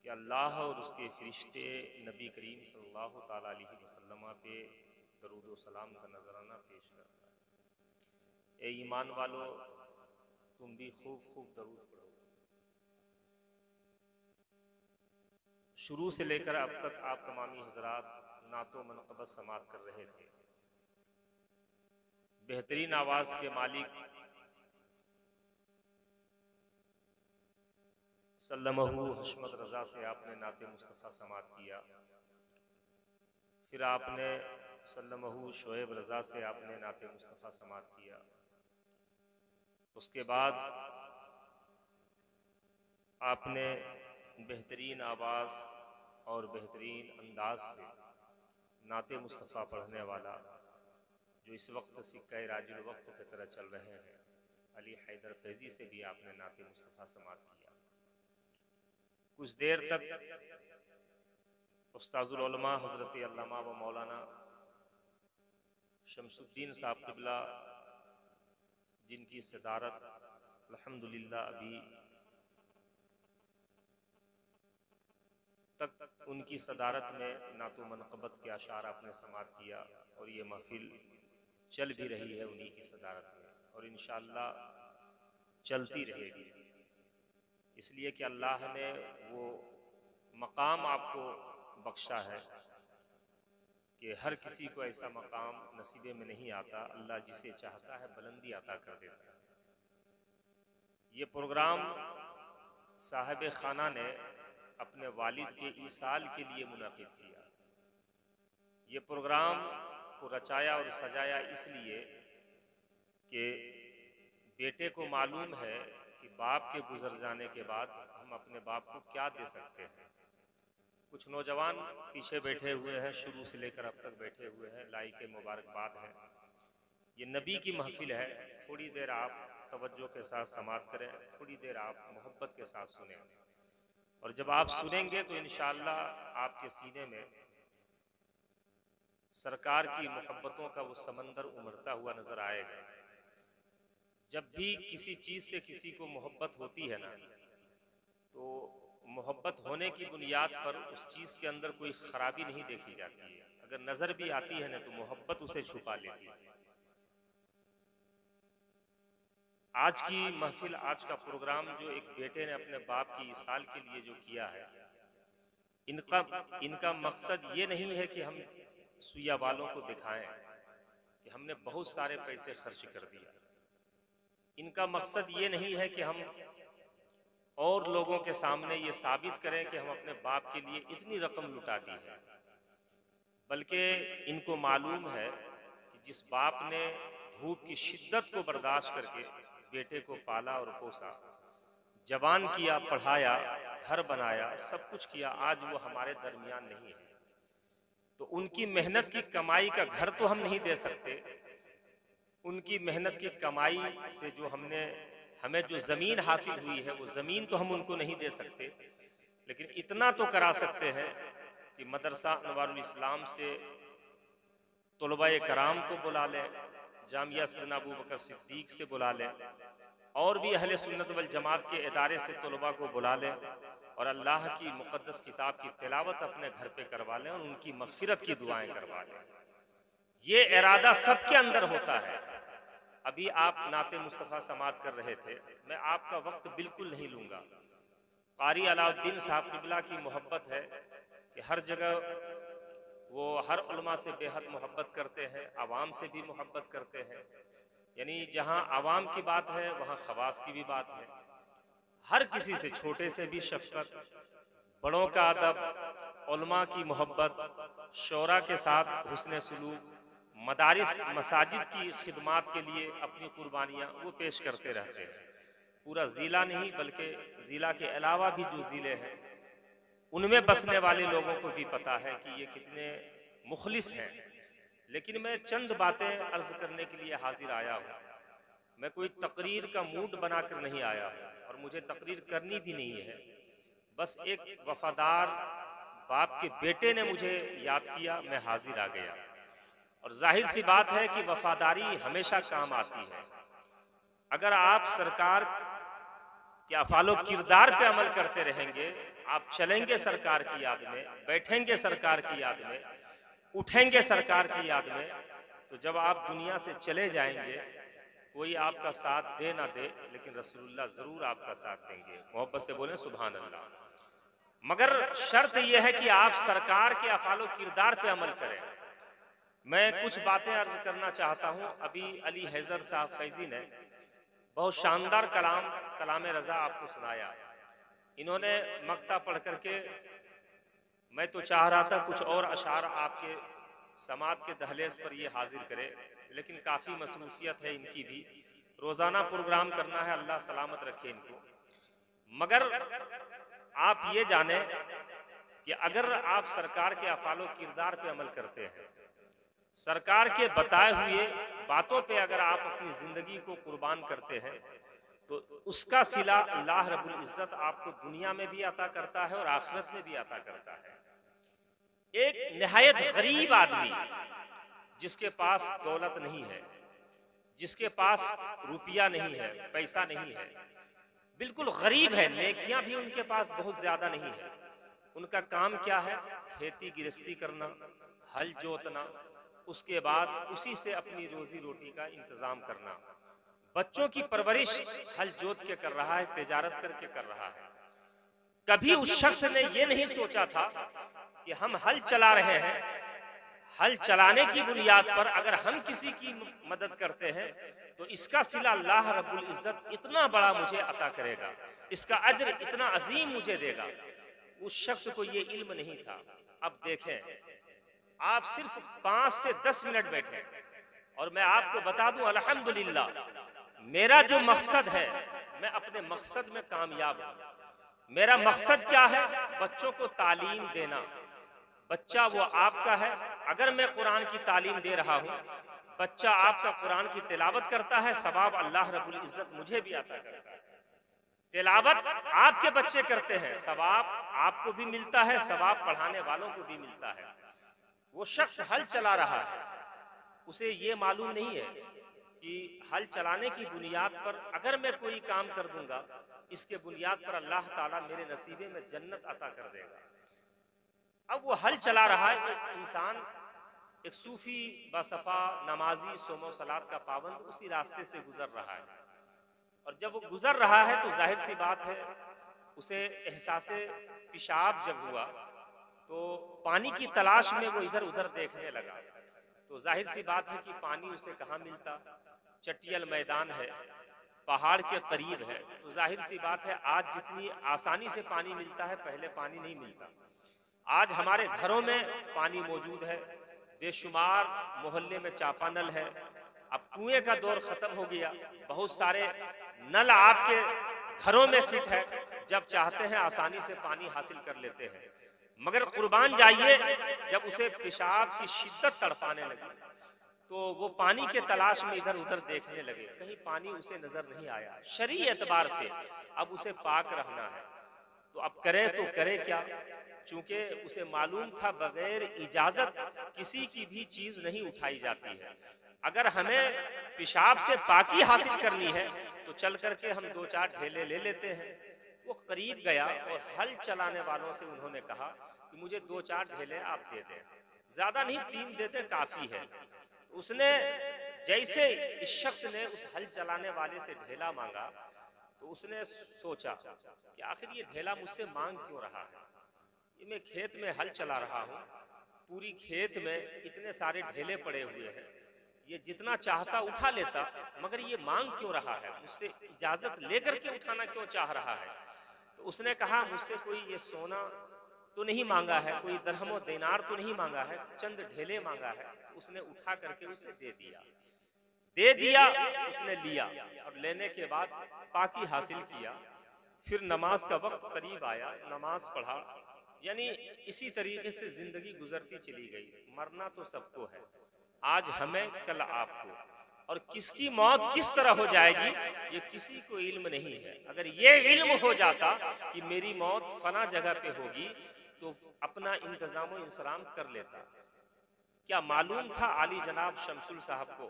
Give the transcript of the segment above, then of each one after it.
कि अल्लाह और उसके फरिश्ते नबी करीम सल्लल्लाहु ताला अलैहि वसल्लम पे दरूद व सलाम का नजराना पेश करता है। ए ईमान वालो, तुम भी खूब खूब दरूद पढ़ो। शुरू से लेकर अब तक आप तमामी हजरात नातो मनक़बत समात कर रहे थे। बेहतरीन आवाज के मालिक सल्लमहु हशमत रजा से आपने नाते मुस्तफ़ा समात किया। फिर आपने सल्लमहु शोएब रजा से आपने नाते मुस्तफ़ा समात किया। उसके बाद आपने बेहतरीन आवाज़ और बेहतरीन अंदाज से नाते मुस्तफ़ा पढ़ने वाला, जो इस वक्त सिक्का राजुल वक्त की तरह चल रहे हैं, अली हैदर फैज़ी से भी आपने नाते मुस्तफ़ा समात किया। कुछ देर तक उस्ताजुल उलमा हज़रत अल्लामा व मौलाना शमसुद्दीन साहब क़िबला, जिनकी सदारत अल्हम्दुलिल्लाह अभी तक उनकी सदारत में नातो मनक़बत के अशार आपने समात किया और ये महफिल चल भी रही है उन्हीं की सदारत में और इंशाअल्लाह चलती रहेगी, इसलिए कि अल्लाह ने वो मकाम आपको बख्शा है कि हर किसी को ऐसा मकाम नसीबे में नहीं आता। अल्लाह जिसे चाहता है बुलंदी अता कर देता है। ये प्रोग्राम साहिब खाना ने अपने वालिद के ईसाल के लिए मुनाकिद किया। ये प्रोग्राम को रचाया और सजाया इसलिए कि बेटे को मालूम है कि बाप के गुजर जाने के बाद हम अपने बाप को क्या दे सकते हैं। कुछ नौजवान पीछे बैठे हुए हैं, शुरू से लेकर अब तक बैठे हुए हैं, लाई के मुबारकबाद है। ये नबी की महफिल है, थोड़ी देर आप तवज्जो के साथ समात करें, थोड़ी देर आप मोहब्बत के साथ सुनें और जब आप सुनेंगे तो इंशाअल्लाह आपके सीने में सरकार की मोहब्बतों का वो समंदर उमड़ता हुआ नजर आएगा। जब भी किसी चीज से किसी को मोहब्बत होती है ना, तो मोहब्बत होने की बुनियाद पर उस चीज के अंदर कोई खराबी नहीं देखी जाती है। अगर नजर भी आती है ना तो मोहब्बत उसे छुपा लेती है। आज की महफिल, आज का प्रोग्राम जो एक बेटे ने अपने बाप की ईसाल के लिए जो किया है, इनका मकसद ये नहीं है कि हम सुइया वालों को दिखाएं कि हमने बहुत सारे पैसे खर्च कर दिया। इनका मकसद ये नहीं है कि हम और लोगों के सामने ये साबित करें कि हम अपने बाप के लिए इतनी रकम लुटा दी है, बल्कि इनको मालूम है कि जिस बाप ने धूप की शिद्दत को बर्दाश्त करके बेटे को पाला और पोसा, जवान किया, पढ़ाया, घर बनाया, सब कुछ किया, आज वो हमारे दरमियान नहीं है। तो उनकी मेहनत की कमाई का घर तो हम नहीं दे सकते। उनकी मेहनत की कमाई से जो हमें जो जमीन हासिल हुई है, वो जमीन तो हम उनको नहीं दे सकते, लेकिन इतना तो करा सकते हैं कि मदरसा अनवारुल इस्लाम से तलबा कराम को बुला लें, जामिया सैयदना अबू बकर सिद्दीक से बुला लें और भी अहले सुन्नत वल जमात के इदारे से तलबा को बुला लें और अल्लाह की मुक़द्दस किताब की तिलावत अपने घर पे करवा लें और उनकी मग़फ़िरत की दुआएं करवा लें। ये इरादा सबके अंदर होता है। अभी आप नाते मुस्तफ़ा समात कर रहे थे, मैं आपका वक्त बिल्कुल नहीं लूँगा। क़ारी अलाउद्दीन साहब क़िबला की मोहब्बत है कि हर जगह वो हर उलमा से बेहद मोहब्बत करते हैं, आवाम से भी मोहब्बत करते हैं। यानी जहाँ आवाम की बात है वहाँ ख़वास की भी बात है। हर किसी से, छोटे से भी शफ़क़त, बड़ों का अदब, उलमा की मोहब्बत, शोरा के साथ हुस्न सलूक, मदारिस मसाजिद की खिदमात के लिए अपनी कुर्बानियाँ वो पेश करते रहते हैं। पूरा ज़िला नहीं बल्कि ज़िला के अलावा भी जो ज़िले हैं उनमें बसने वाले लोगों को भी पता है कि ये कितने मुखलिस हैं। लेकिन मैं चंद बातें अर्ज करने के लिए हाजिर आया हूँ। मैं कोई तकरीर का मूड बनाकर नहीं आया हूँ और मुझे तकरीर करनी भी नहीं है। बस एक वफादार बाप के बेटे ने मुझे याद किया, मैं हाजिर आ गया। और जाहिर सी बात है कि वफादारी हमेशा काम आती है। अगर आप सरकार के अफ़ालो किरदार पे अमल करते रहेंगे, आप चलेंगे सरकार की याद में, बैठेंगे सरकार की याद में, उठेंगे सरकार की याद में, तो जब आप दुनिया से चले जाएंगे कोई आपका साथ दे ना दे, लेकिन रसूलुल्लाह जरूर आपका साथ देंगे। मोहब्बत से बोले सुभान अल्लाह। मगर शर्त यह है कि आप सरकार के अफालो किरदार पे अमल करें। मैं कुछ बातें अर्ज करना चाहता हूं। अभी अली हैदर साहब फैजी ने बहुत शानदार कलाम रजा आपको सुनाया। इन्होंने मक्ता पढ़ करके, मैं तो चाह रहा था कुछ और अशार आपके समात के दहलेज पर ये हाजिर करे, लेकिन काफ़ी मसरूफियत है इनकी भी, रोज़ाना प्रोग्राम करना है, अल्लाह सलामत रखे इनको। मगर आप ये जाने कि अगर आप सरकार के अफालो किरदार पे अमल करते हैं, सरकार के बताए हुए बातों पे अगर आप अपनी ज़िंदगी को कुर्बान करते हैं, तो उसका सिला अल्लाह रब्बुल इज़्ज़त आपको दुनिया में भी अता करता है और आखिरत में भी अता करता है। एक निहायत गरीब आदमी जिसके पास दौलत नहीं है, जिसके पास रुपया नहीं है, पैसा नहीं है, बिल्कुल गरीब है, नेकियां भी उनके पास बहुत ज्यादा नहीं है, उनका काम क्या है? खेती गृहस्थी करना, हल जोतना, उसके बाद उसी से अपनी रोजी रोटी का इंतजाम करना, बच्चों की परवरिश हल जोत के कर रहा है, तिजारत करके कर रहा है। कभी उस शख्स ने यह नहीं सोचा था कि हम हल चला रहे हैं, हल चलाने की बुनियाद पर अगर हम किसी की मदद करते हैं तो इसका सिला अल्लाह रब्बुल इज़्ज़त इतना बड़ा मुझे अता करेगा, इसका अज्र इतना अजीम मुझे देगा। उस शख्स को ये इल्म नहीं था। अब देखें, आप सिर्फ 5 से 10 मिनट बैठे और मैं आपको बता दूं, अल्हम्दुलिल्लाह मेरा जो मकसद है, मैं अपने मकसद में कामयाब हूं। मेरा मकसद क्या है? बच्चों को तालीम देना। बच्चा वो आपका है। अगर मैं कुरान की तालीम दे रहा हूँ, बच्चा आपका कुरान की तिलावत करता है, सवाब अल्लाह रब्बुल इज़्ज़त मुझे भी आता करता है। तिलावत आपके बच्चे करते हैं, सवाब आपको भी मिलता है, सवाब पढ़ाने वालों को भी मिलता है। वो शख्स हल चला रहा है, उसे ये मालूम नहीं है कि हल चलाने की बुनियाद पर अगर मैं कोई काम कर दूंगा, इसके बुनियाद पर अल्लाह ताला मेरे नसीबे में जन्नत अता कर देगा। अब वो हल चला रहा है, एक इंसान, एक सूफी बासफा नमाजी सोमो सलात का पाबंद उसी रास्ते से गुजर रहा है, और जब वो गुजर रहा है तो जाहिर सी बात है उसे एहसास पेशाब जब हुआ तो पानी की तलाश में वो इधर उधर देखने लगा। तो जाहिर सी बात है कि पानी उसे कहाँ मिलता? चटियल मैदान है, पहाड़ के करीब है, तो जाहिर सी बात है आज जितनी आसानी से पानी मिलता है, पहले पानी नहीं मिलता। आज हमारे घरों में पानी मौजूद है, बेशुमार मोहल्ले में चापानल है। अब कुएं का दौर खत्म हो गया, बहुत सारे नल आपके घरों में फिट है, जब चाहते हैं आसानी से पानी हासिल कर लेते हैं। मगर कुर्बान जाइए, जब उसे पेशाब की शिद्दत तड़पाने लगी तो वो पानी के तलाश में इधर उधर देखने लगे, कहीं पानी उसे नजर नहीं आया। शरई एतबार से अब उसे पाक रहना है, तो अब करे तो करे क्या? चूंकि उसे मालूम था बगैर इजाजत किसी की भी चीज नहीं उठाई जाती है। अगर हमें पेशाब से पाकी हासिल करनी है तो चल करके हम 2-4 ढेले ले लेते हैं। वो करीब गया और हल चलाने वालों से उन्होंने कहा कि मुझे 2-4 ढेले आप दे दें, ज्यादा नहीं 3 दे दें, काफी है। उसने जैसे इस शख्स ने उस हल चलाने वाले से ढेला मांगा तो उसने सोचा कि आखिर ये ढेला मुझसे मांग क्यों रहा है? ये मैं खेत में हल चला रहा हूँ, पूरी खेत में इतने सारे ढेले पड़े हुए हैं, ये जितना चाहता उठा लेता, मगर ये मांग क्यों रहा है? मुझसे इजाजत लेकर के उठाना क्यों चाह रहा है? तो उसने कहा मुझसे कोई ये सोना तो नहीं मांगा है, कोई दरहमो दिनार तो नहीं मांगा है, चंद ढेले मांगा है। उसने उठा करके उसे दे दिया, उसने लिया और लेने के बाद पाकी हासिल किया। फिर नमाज का वक्त करीब आया, नमाज पढ़ा, यानी इसी तरीके से जिंदगी गुजरती चली गई। मरना तो सबको है, आज हमें कल आपको, और किसकी मौत किस तरह हो जाएगी ये किसी को इल्म नहीं है। अगर ये इल्म हो जाता कि मेरी मौत फला जगह पे होगी तो अपना इंतजाम इंसराम कर लेता। क्या मालूम था आली जनाब शमसुल साहब को?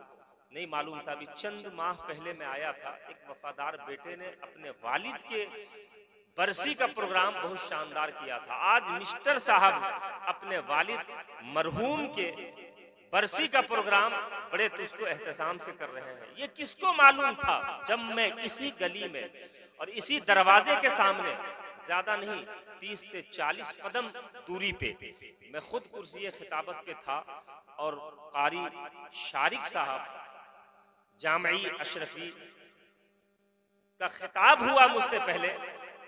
नहीं मालूम था। अभी चंद माह पहले मैं आया था, एक वफादार बेटे ने अपने वालिद के बरसी का प्रोग्राम बहुत शानदार किया था। आज मिस्टर साहब अपने वालिद मरहूम के बरसी का प्रोग्राम बड़े तुझको एहतसाम से कर रहे हैं। ये किसको मालूम था जब मैं इसी गली में और इसी दरवाजे के सामने ज्यादा नहीं 30 से 40 कदम दूरी पे मैं खुद कुर्सी खिताबत पे था और कारी शारिक साहब जामई अशरफी का खिताब हुआ मुझसे पहले,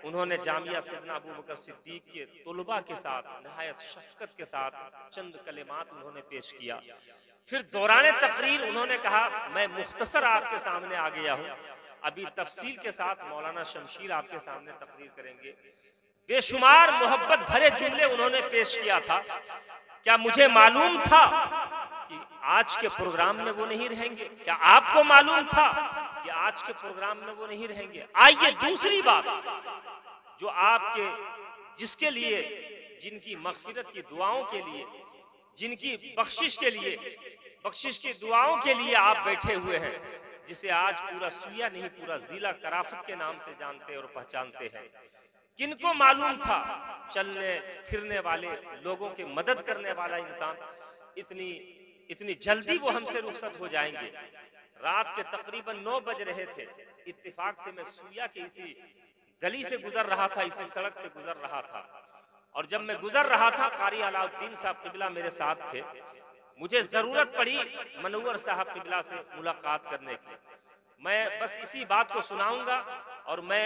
उन्होंने जामिया सैयदना अबू बकर सिद्दीक के तुलबा के साथ नहायत शफकत के साथ चंद कलिमात उन्होंने पेश किया। फिर दौरान तकरीर उन्होंने कहा मैं मुख्तसर आपके सामने आ गया हूँ, अभी तफसील के साथ मौलाना शमशीर आपके सामने तकरीर करेंगे। बेशुमार मोहब्बत भरे जुमले उन्होंने पेश किया था। क्या मुझे मालूम था कि आज के प्रोग्राम में वो नहीं रहेंगे? क्या आपको मालूम था कि आज के प्रोग्राम में वो नहीं रहेंगे? आइए दूसरी बात, जो आपके जिसके लिए जिनकी मगफिरत की दुआओं के लिए, जिनकी बख्शिश के लिए, बख्शिश की दुआओं के लिए आप बैठे हुए हैं, जिसे आज पूरा सुइया नहीं पूरा जिला कराफत के नाम से जानते और पहचानते हैं। किनको मालूम था चलने फिरने वाले लोगों की मदद करने वाला इंसान इतनी जल्दी वो हमसे रुखसत हो जाएंगे। रात के तकरीबन 9 बज रहे थे, इत्तेफाक से मैं सुइया के इसी गली से गुजर रहा था, इसी सड़क से गुजर रहा था, और जब मैं गुजर रहा था कारी अलाउद्दीन साहब किबला मेरे साथ थे। मुझे जरूरत पड़ी मनव्वर साहब किबला से मुलाकात करने की। मैं बस इसी बात को सुनाऊंगा, और मैं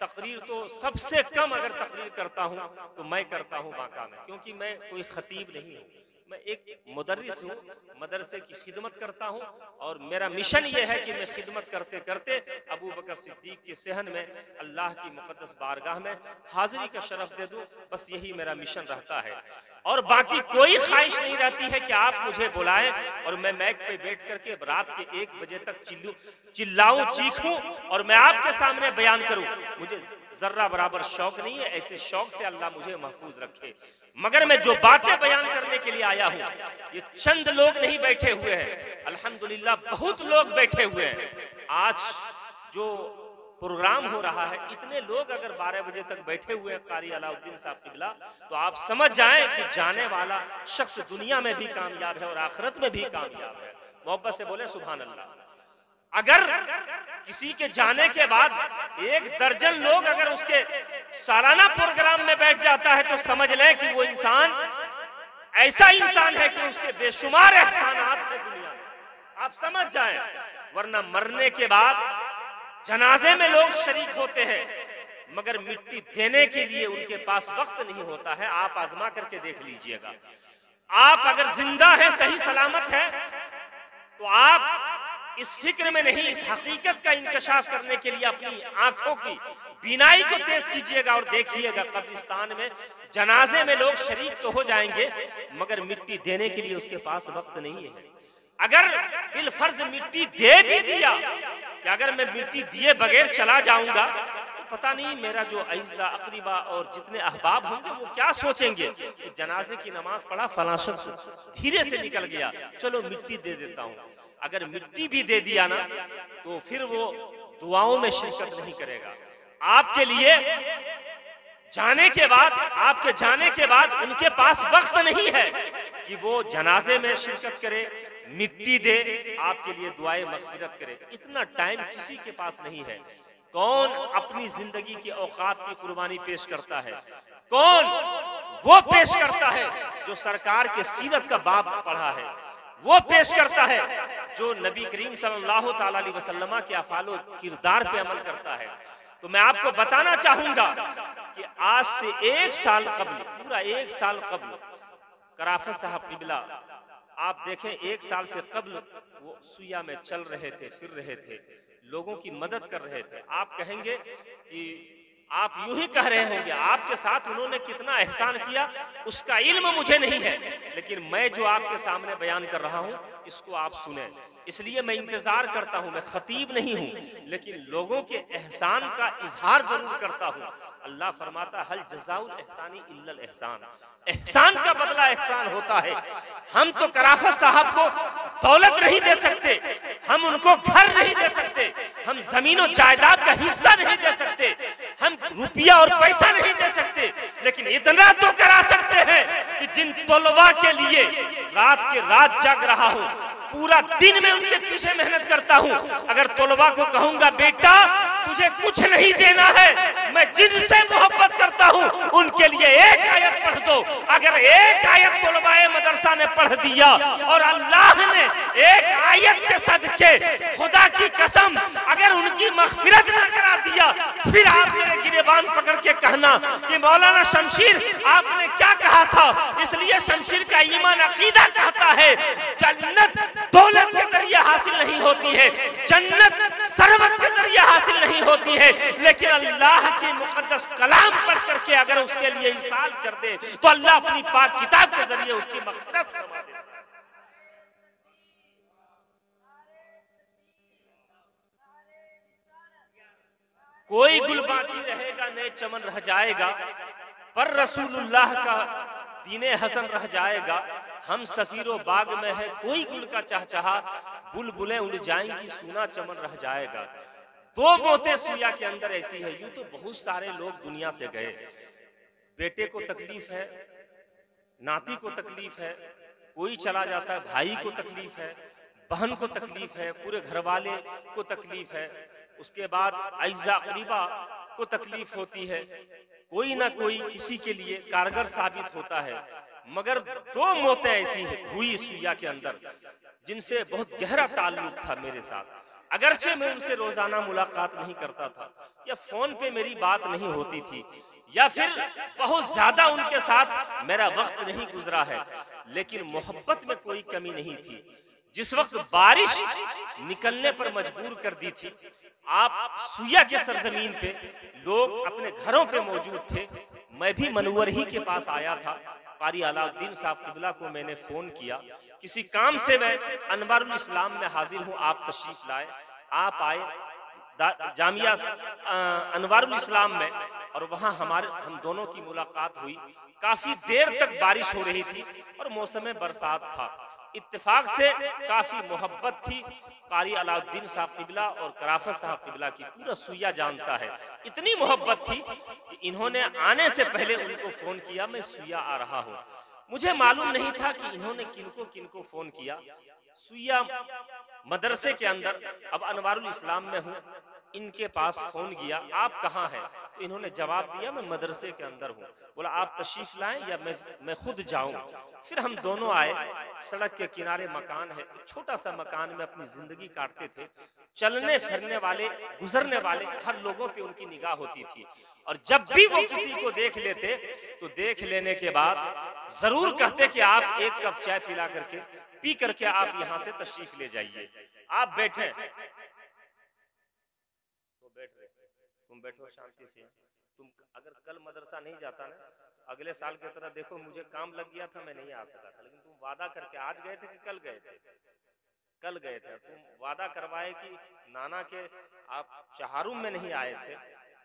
तकरीर तो सबसे कम अगर तकरीर करता हूं तो मैं करता हूं बांका में, क्योंकि मैं कोई खतीब नहीं हूं, मैं एक मुदर्रिस हूँ, मदरसे की खिदमत करता हूँ, और मेरा मिशन ये है कि मैं खिदमत करते करते अबू बकर सिद्दीक के सहन में अल्लाह की मुकद्दस बारगाह में हाजिरी का शरफ दे दूं। बस यही मेरा मिशन रहता है, और बाकी कोई ख्वाहिश नहीं रहती है कि आप मुझे बुलाएं और मैं मैक पे बैठ करके रात के 1 बजे तक चिल्लाऊं, चीखूं और मैं आपके सामने बयान करूं। मुझे जर्रा बराबर शौक नहीं है, ऐसे शौक से अल्लाह मुझे महफूज रखे। मगर मैं जो बातें बयान करने के लिए आया हूं, ये चंद लोग नहीं बैठे हुए हैं, अल्हम्दुलिल्लाह बहुत लोग बैठे हुए हैं। आज जो प्रोग्राम हो रहा है, इतने लोग अगर 12 बजे तक बैठे हुए हैं कारी अलाउद्दीन साहब किबला, तो आप समझ जाएं कि जाने वाला शख्स दुनिया में भी कामयाब है और आखिरत में भी कामयाब है। मोहब्बत से बोले सुभान अल्लाह। अगर किसी के जाने के बाद 1 दर्जन लोग अगर उसके सालाना प्रोग्राम में बैठ जाता है, तो समझ लें कि वो इंसान ऐसा इंसान है कि उसके बेशुमार एहसानात हैं दुनिया में, आप समझ जाएं। वरना मरने के बाद जनाजे में लोग शरीक होते हैं, मगर मिट्टी देने के लिए उनके पास वक्त नहीं होता है। आप आजमा करके देख लीजिएगा। आप अगर जिंदा है, सही सलामत है, तो आप इस फिक्र में नहीं, इस हकीकत का इंकशाफ करने के लिए अपनी आंखों की बीनाई को तेज कीजिएगा और देखिएगा कब्रिस्तान में जनाजे में लोग शरीक तो हो जाएंगे, मगर मिट्टी देने के लिए उसके पास वक्त नहीं है। अगर बिलफर्ज मिट्टी दे भी दिया, कि अगर मैं मिट्टी दिए बगैर चला जाऊंगा तो पता नहीं मेरा जो अइज़ा अकरीबा और जितने अहबाब होंगे वो क्या सोचेंगे कि जनाजे की नमाज पढ़ा फलां शख्स धीरे से निकल गया, चलो मिट्टी दे देता हूं। अगर मिट्टी भी दे दिया ना, तो फिर वो दुआओं में शिरकत नहीं करेगा। आपके लिए जाने के बाद, आपके जाने के बाद उनके पास वक्त नहीं है कि वो जनाजे में शिरकत करे, मिट्टी दे, आपके लिए दुआए मगफिरत करे। इतना टाइम किसी के पास नहीं है। कौन अपनी जिंदगी की औकात की कुर्बानी पेश करता है? कौन वो पेश करता है जो सरकार के सीरत का बाब पढ़ा है? वो पेश करता है जो नबी करीम सल्लल्लाहु ताला अलैहि वसल्लम के अफ़ालो किरदार पे अमल करता है। तो मैं आपको बताना चाहूंगा कि आज से 1 साल कबल, पूरा 1 साल कबल कराफत साहब किबला, आप देखें 1 साल से कबल वो सुइया में चल रहे थे, फिर रहे थे, लोगों की मदद कर रहे थे। आप कहेंगे कि आप यूं ही कह रहे होंगे, आपके साथ उन्होंने कितना एहसान किया उसका इल्म मुझे नहीं है, लेकिन मैं जो आपके सामने बयान कर रहा हूं इसको आप सुने। इसलिए मैं इंतजार करता हूं, मैं खतीब नहीं हूं, लेकिन लोगों के एहसान का इजहार जरूर करता हूं। अल्लाह फरमाता हल जज़ाउल एहसानी इल्लल एहसान, एहसान का बदला एहसान होता है। हम तो कराफत साहब को दौलत नहीं दे सकते, हम उनको घर नहीं दे सकते, हम जमीन और जायदाद का हिस्सा नहीं दे सकते, हम रुपया और पैसा नहीं दे सकते, लेकिन इतना तो करा सकते हैं कि जिन तलबा के लिए रात के रात जाग रहा हूं, पूरा दिन में उनके पीछे मेहनत करता हूं, अगर तलबा को कहूंगा बेटा तुझे कुछ नहीं देना है, मैं जिनसे मोहब्बत करता हूं उनके लिए एक आयत पढ़ दो, अगर एक आयत तलबाए मदरसा ने पढ़ दिया और अल्लाह ने एक आयत के सदके खुदा की कसम अगर उनकी मग़फ़िरत ना करा दिया, फिर आप मेरे गिरेबान पकड़ के कहना कि मौलाना शमशीर आपने क्या कहा था। इसलिए शमशीर का ईमान अकीदा कहता है जन्नत दौलत के जरिए हासिल नहीं होती है, जन्नत सरवत के जरिए हासिल नहीं होती है, लेकिन अल्लाह की मुक़द्दस कलाम पढ़ करके अगर उसके लिए इसाल कर दे तो अल्लाह अपनी पाक किताब के जरिए उसकी मग़फ़िरत फरमा दे। कोई गुल बाकी रहेगा नए चमन रह जाएगा, पर रसूलुल्लाह का दीने हसन रह जाएगा। हम सफीरो बाग में है कोई गुल का चहचहा, बुलबुलें उड़ जाएंगी सूना चमन रह जाएगा। दो मौतें सुया के अंदर ऐसी है। यूं तो बहुत सारे लोग दुनिया से गए, बेटे को तकलीफ है, नाती को तकलीफ है, कोई चला जाता है, भाई को तकलीफ है, बहन को तकलीफ है, पूरे घर वाले को तकलीफ है, उसके बाद अइज़ा क़रीबा को तकलीफ होती है, कोई ना कोई किसी के लिए कारगर साबित होता है। मगर दो मौतें ऐसी हुई सुया के अंदर जिनसे बहुत गहरा ताल्लुक था मेरे साथ। अगरचे मैं उनसे रोजाना मुलाकात नहीं करता था, या फोन पे मेरी बात नहीं होती थी, या फिर बहुत ज्यादा उनके साथ मेरा वक्त नहीं गुजरा है, लेकिन मोहब्बत में कोई कमी नहीं थी। जिस वक्त बारिश निकलने पर मजबूर कर दी थी, आप सुया के सरजमीन पे लोग अपने घरों पे मौजूद थे, मैं भी मनवर ही के पास आया था। कारी अलाउद्दीन साहब किबला को मैंने फोन किया, किसी काम से मैं अनवारुल इस्लाम में हाजिर हूँ, आप तशरीफ लाए। आप आए जामिया अनवारुल इस्लाम में, और वहाँ हम दोनों की मुलाकात हुई। काफी देर तक बारिश हो रही थी और मौसम बरसात था। इत्तेफाक से काफी मोहब्बत थी। कारी अलाउद्दीन साहब किबला और कराफत साहब किबला की पूरा सुया जानता है। इतनी मोहब्बत थी कि इन्होंने आने से पहले उनको फोन किया, मैं सुया आ रहा हूँ। मुझे मालूम नहीं था कि इन्होंने किनको किनको फोन किया। सुया मदरसे के अंदर, अब अनवारुल इस्लाम में हूँ, इनके पास फोन किया, आप कहाँ हैं? तो इन्होंने जवाब दिया, मैं मदरसे के अंदर हूँ। बोला आप तशरीफ लाएं या मैं खुद जाऊं? फिर हम दोनों आए। सड़क के किनारे मकान है, छोटा सा मकान में अपनी जिंदगी काटते थे। चलने फिरने वाले, गुजरने वाले हर लोगों पे उनकी निगाह होती थी, और जब भी वो किसी को देख लेते तो देख लेने के बाद जरूर कहते कि आप एक कप चाय पिला करके पी करके आप यहाँ से तशरीफ ले जाइए। आप बैठे, तो बैठ रहे, तुम बैठो शांति से। तुम अगर कल मदरसा नहीं जाता ना, अगले साल की तरह देखो मुझे काम लग गया था, मैं नहीं आ सका था, लेकिन तुम वादा करके आज गए थे कि कल गए थे? कल गए थे। तुम वादा करवाए कि नाना के आप चहारूम में नहीं आए थे,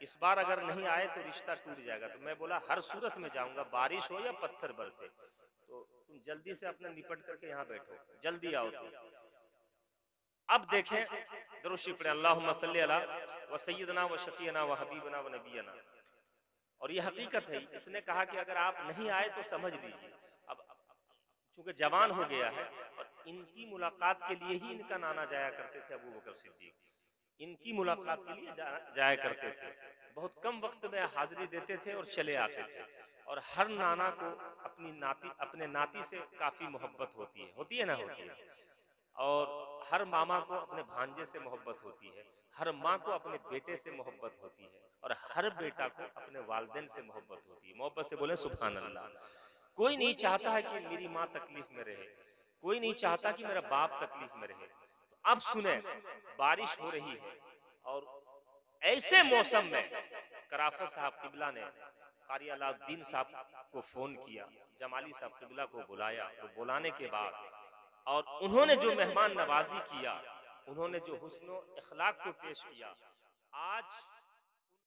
इस बार अगर नहीं आए तो रिश्ता टूट जाएगा। तो मैं बोला हर सूरत में जाऊंगा, बारिश हो या पत्थर बरसे। तो तुम जल्दी से अपना निपट करके यहाँ बैठो, जल्दी आओ तुम। अब देखें, दरूद पढ़े, अल्लाहुम्मा सल्ली अला व सय्यदना व शफीना व हबीबना व नबीना। और ये हकीकत है। इसने कहा कि अगर आप नहीं आए तो समझ लीजिए अब चूंकि जवान हो गया है, और इनकी मुलाकात के लिए ही इनका नाना जाया करते थे, अबू बकर सिद्दीक इनकी मुलाकात के लिए जाया करते थे। बहुत कम वक्त में हाजिरी देते थे और चले आते थे। और हर नाना को अपने नाती से काफी मोहब्बत होती है ना, होती है। और हर मामा को अपने भांजे से मोहब्बत होती है, हर माँ को अपने बेटे से मोहब्बत होती है, और हर बेटा को अपने वालिदैन से मोहब्बत होती है। मोहब्बत से बोले सुभान अल्लाह। कोई नहीं चाहता है कि मेरी माँ तकलीफ में रहे, कोई नहीं चाहता कि मेरा बाप तकलीफ में रहे। तो अब सुने, बारिश हो रही है और ऐसे मौसम में कराफत साहब किबला ने कारी अलाउद्दीन साहब को फोन किया, जमाली साहब किबला को बुलाया। तो बुलाने के बाद और उन्होंने जो मेहमान नवाजी किया, उन्होंने जो हुस्न इखलाक को पेश किया, आज